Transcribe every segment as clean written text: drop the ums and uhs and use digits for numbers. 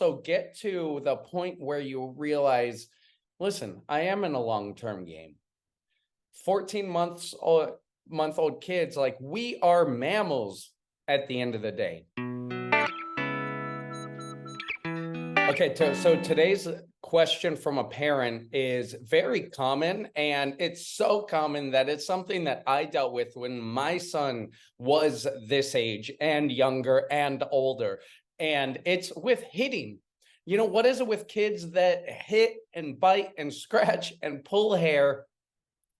also get to the point where you realize, listen, I am in a long-term game. 14 month old kids, like, we are mammals at the end of the day. Okay, so today's question from a parent is very common, and it's so common that it's something that I dealt with when my son was this age and younger and older. And it's with hitting. What is it with kids that hit and bite and scratch and pull hair?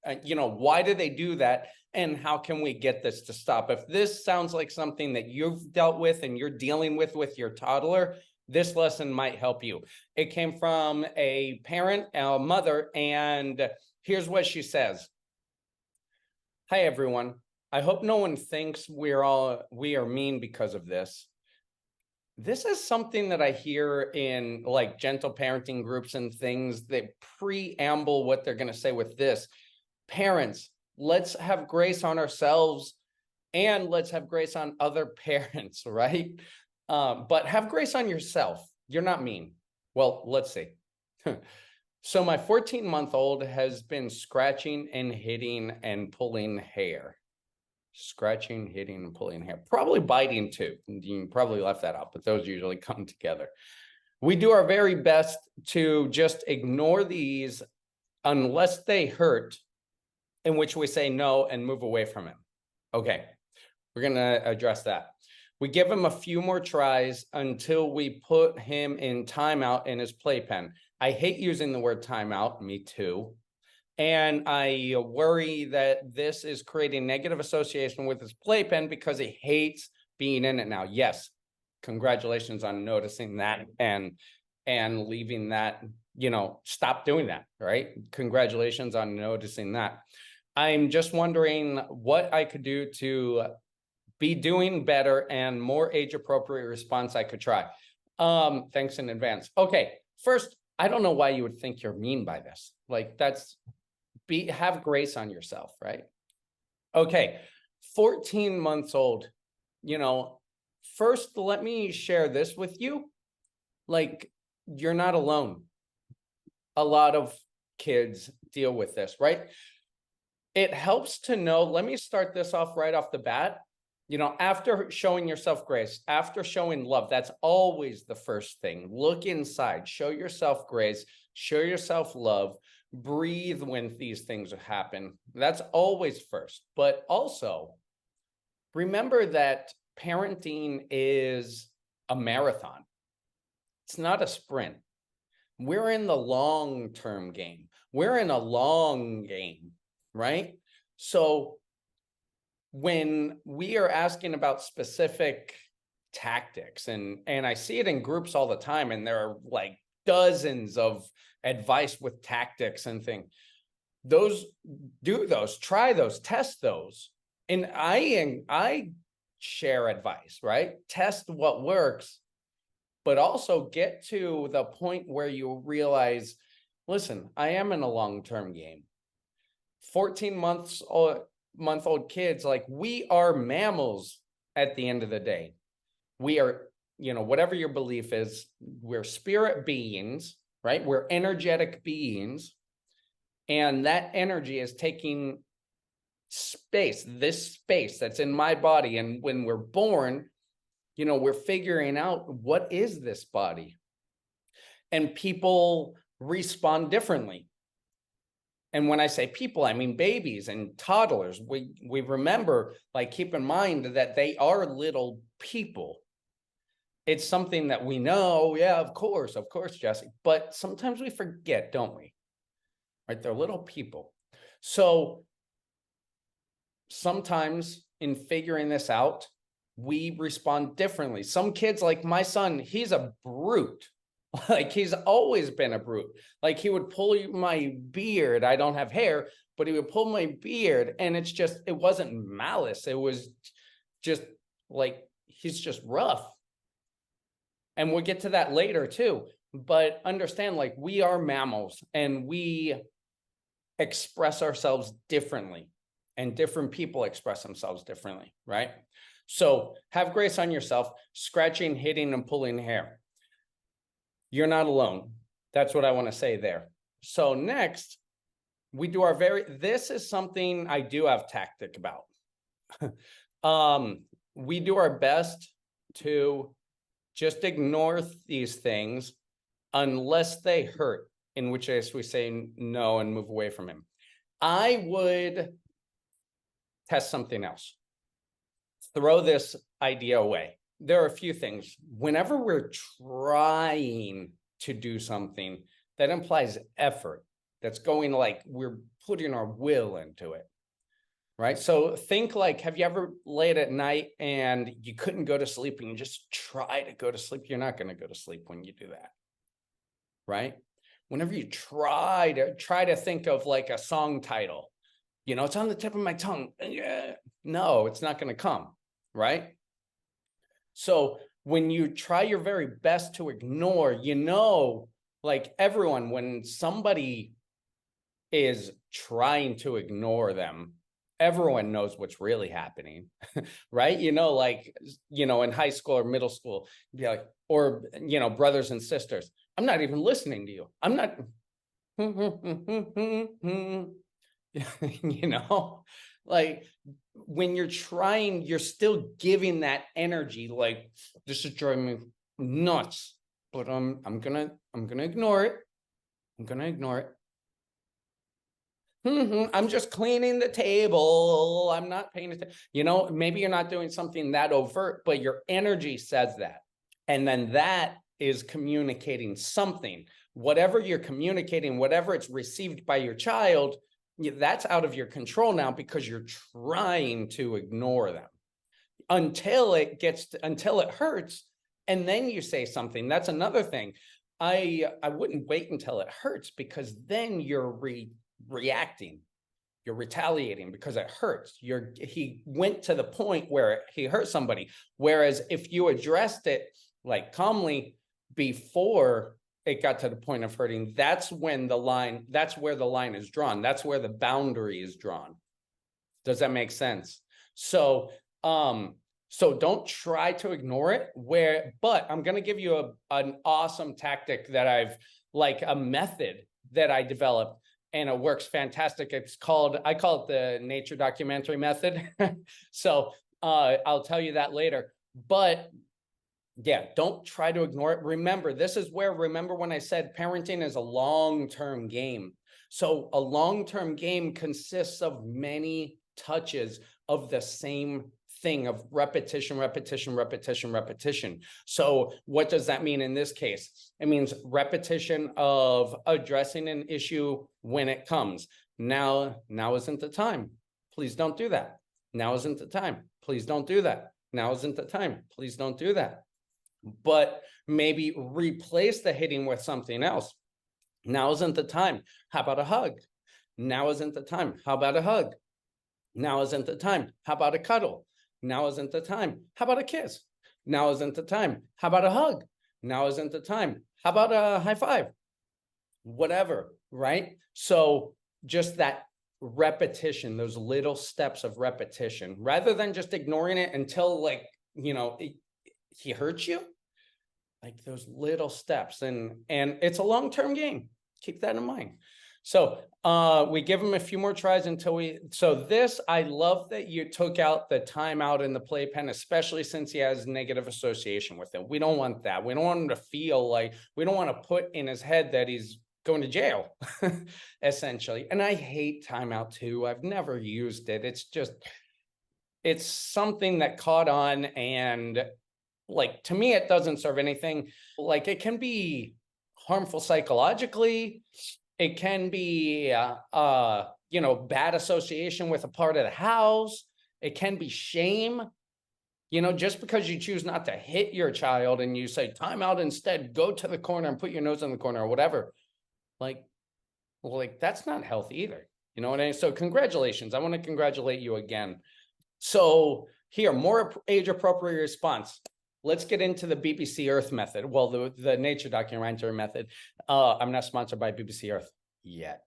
Why do they do that? And how can we get this to stop? If this sounds like something that you've dealt with and you're dealing with your toddler, this lesson might help you. It came from a parent, a mother, and here's what she says. Hi, everyone. I hope no one thinks we are mean because of this. This is something that I hear in like gentle parenting groups and things that preamble what they're going to say with this. Parents, let's have grace on ourselves and let's have grace on other parents, right? But have grace on yourself. You're not mean. Well, let's see. So my 14-month-old has been scratching and hitting and pulling hair. Scratching, hitting, and pulling hair. Probably biting too. You probably left that out, but those usually come together. We do our very best to just ignore these unless they hurt, in which we say no and move away from him. Okay, we're going to address that. We give him a few more tries until we put him in timeout in his playpen. I hate using the word timeout, me too. And I worry that this is creating negative association with his playpen because he hates being in it now. Yes, congratulations on noticing that and leaving that, stop doing that, right? Congratulations on noticing that. I'm just wondering what I could do to be doing better and more age-appropriate response I could try. Thanks in advance. Okay, first, I don't know why you would think you're mean by this. Like, have grace on yourself, right? Okay, 14 months old, first, let me share this with you. Like, you're not alone. A lot of kids deal with this, right? It helps to know, let me start this off right off the bat. After showing yourself grace, after showing love, that's always the first thing. Look inside, show yourself grace, show yourself love, breathe when these things happen. That's always first. But also, remember that parenting is a marathon. It's not a sprint. We're in the long-term game. We're in a long game, right? So when we are asking about specific tactics, and I see it in groups all the time, and there are like dozens of advice with tactics and things. Try those, test those. And I share advice, right? Test what works, but also get to the point where you realize, listen, I am in a long-term game. 14-month-old kids, like, we are mammals at the end of the day. We are, whatever your belief is, we're spirit beings, right? We're energetic beings. And that energy is taking space, this space that's in my body. And when we're born, we're figuring out, what is this body? And people respond differently. And when I say people, I mean babies and toddlers. We remember, like, keep in mind that they are little people. It's something that we know, yeah, of course, Jesse. But sometimes we forget, don't we? Right? They're little people. So sometimes in figuring this out, we respond differently. Some kids, like my son, he's a brute. Like, he's always been a brute. Like, he would pull my beard. I don't have hair, but he would pull my beard. And it wasn't malice. It was just like, he's just rough. And we'll get to that later too. But understand, like, we are mammals and we express ourselves differently, and different people express themselves differently, right? So have grace on yourself, scratching, hitting, and pulling hair. You're not alone. That's what I want to say there. So next, we do our this is something I do have tactic about. We do our best to just ignore these things unless they hurt, in which case we say no and move away from him. I would test something else. Throw this idea away. There are a few things. Whenever we're trying to do something, that implies effort. That's going like we're putting our will into it, right? So think like, have you ever laid at night and you couldn't go to sleep and you just try to go to sleep? You're not going to go to sleep when you do that, right? Whenever you try to think of like a song title, you know, it's on the tip of my tongue. No, it's not going to come, right? So when you try your very best to ignore, you know, like everyone, when somebody is trying to ignore them, everyone knows what's really happening, right? You know, like, you know, in high school or middle school, be like, or, you know, brothers and sisters, I'm not even listening to you. I'm not, you know, like when you're trying, you're still giving that energy, like this is driving me nuts, but I'm gonna ignore it. I'm gonna ignore it. I'm just cleaning the table. I'm not paying attention. You know, maybe you're not doing something that overt, but your energy says that. And then that is communicating something. Whatever you're communicating, whatever it's received by your child, that's out of your control now because you're trying to ignore them until it hurts. And then you say something. That's another thing. I wouldn't wait until it hurts because then you're reacting, you're retaliating because it hurts. He went to the point where he hurt somebody. Whereas if you addressed it like calmly before it got to the point of hurting, that's where the line is drawn. That's where the boundary is drawn. Does that make sense? So don't try to ignore it but I'm going to give you an awesome tactic that a method that I developed. And it works fantastic. I call it the nature documentary method. So I'll tell you that later. But yeah, don't try to ignore it. Remember when I said parenting is a long-term game. So a long-term game consists of many touches of the same thing, of repetition. So what does that mean in this case? It means repetition of addressing an issue when it comes. Now isn't the time. Please don't do that. Now isn't the time. Please don't do that. Now isn't the time. Please don't do that. But maybe replace the hitting with something else. Now isn't the time. How about a hug? Now isn't the time. How about a hug? Now isn't the time. How about a cuddle? Now isn't the time. How about a kiss? Now isn't the time. How about a hug? Now isn't the time. How about a high five? Whatever, right? So just that repetition, those little steps of repetition, rather than just ignoring it until he hurts you, like those little steps. And it's a long-term game. Keep that in mind. So we give him a few more tries until I love that you took out the timeout in the playpen, especially since he has negative association with it. We don't want that. We don't want him to feel like, we don't want to put in his head that he's going to jail, essentially. And I hate timeout too. I've never used it. It's something that caught on, and like, to me, it doesn't serve anything. Like, it can be harmful psychologically. It can be, bad association with a part of the house. It can be shame. Just because you choose not to hit your child and you say, time out instead, go to the corner and put your nose in the corner or whatever. Like that's not healthy either. You know what I mean? So congratulations. I want to congratulate you again. So here, more age-appropriate response. Let's get into the BBC Earth method. Well, the nature documentary method. I'm not sponsored by BBC Earth yet.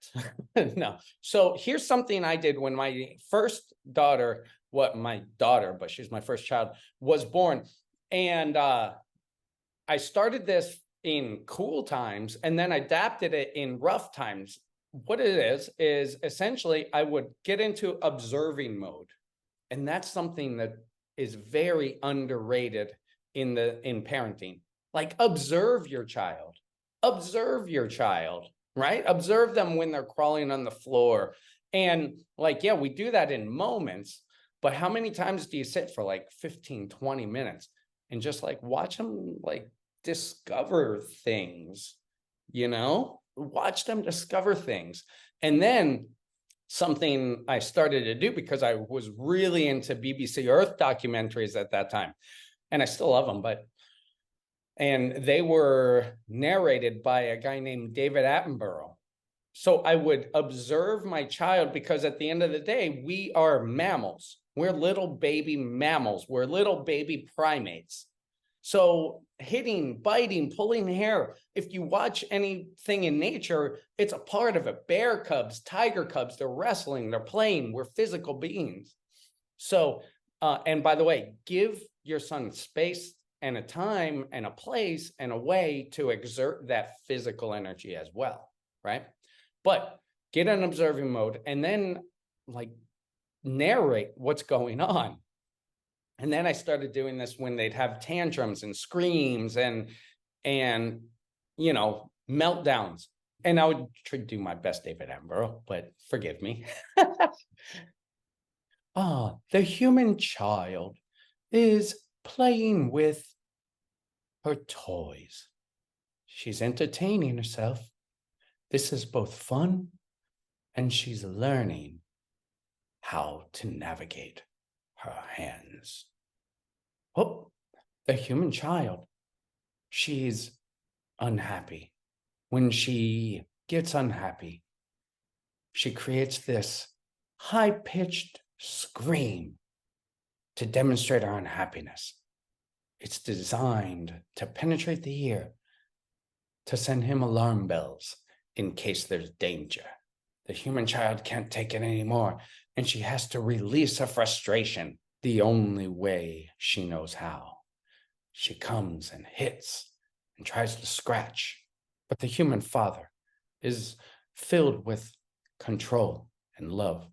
No. So here's something I did when my first daughter, but she's my first child, was born. And I started this in cool times and then adapted it in rough times. What it is essentially I would get into observing mode. And that's something that is very underrated in parenting. Like observe your child, right? Observe them when they're crawling on the floor. And like, yeah, we do that in moments, but how many times do you sit for like 15, 20 minutes and just like watch them like discover things, watch them discover things. And then something I started to do because I was really into BBC Earth documentaries at that time, and I still love them, and they were narrated by a guy named David Attenborough. So I would observe my child because at the end of the day, we are mammals. We're little baby mammals. We're little baby primates. So hitting, biting, pulling hair, if you watch anything in nature, it's a part of it. Bear cubs, tiger cubs, they're wrestling, they're playing, we're physical beings. So, and by the way, give your son space and a time and a place and a way to exert that physical energy as well, right? But get in observing mode and then like narrate what's going on. And then I started doing this when they'd have tantrums and screams and meltdowns. And I would try to do my best David Attenborough, but forgive me. The human child is playing with her toys. She's entertaining herself. This is both fun and she's learning how to navigate her hands. Oh, the human child, she's unhappy. When she gets unhappy, she creates this high-pitched scream to demonstrate her unhappiness. It's designed to penetrate the ear, to send him alarm bells in case there's danger. The human child can't take it anymore, and she has to release her frustration the only way she knows how. She comes and hits and tries to scratch, but the human father is filled with control and love.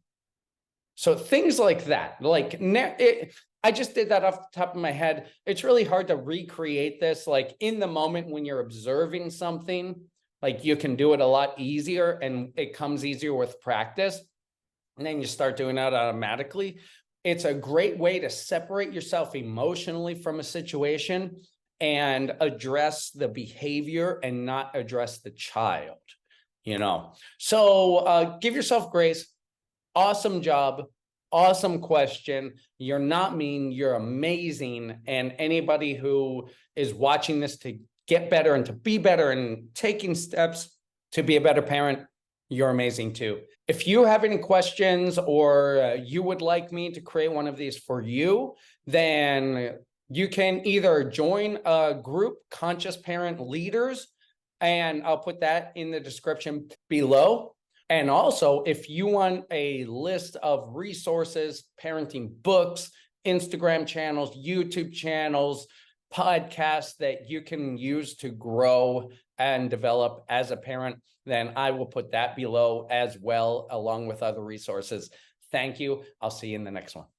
So things like that, I just did that off the top of my head. It's really hard to recreate this, like in the moment when you're observing something, like you can do it a lot easier and it comes easier with practice. And then you start doing that automatically. It's a great way to separate yourself emotionally from a situation and address the behavior and not address the child, So give yourself grace. Awesome job. Awesome question. You're not mean, you're amazing. And anybody who is watching this to get better and to be better and taking steps to be a better parent, you're amazing too. If you have any questions or you would like me to create one of these for you, then you can either join a group, Conscious Parent Leaders, and I'll put that in the description below. And also, if you want a list of resources, parenting books, Instagram channels, YouTube channels, podcasts that you can use to grow and develop as a parent, then I will put that below as well, along with other resources. Thank you. I'll see you in the next one.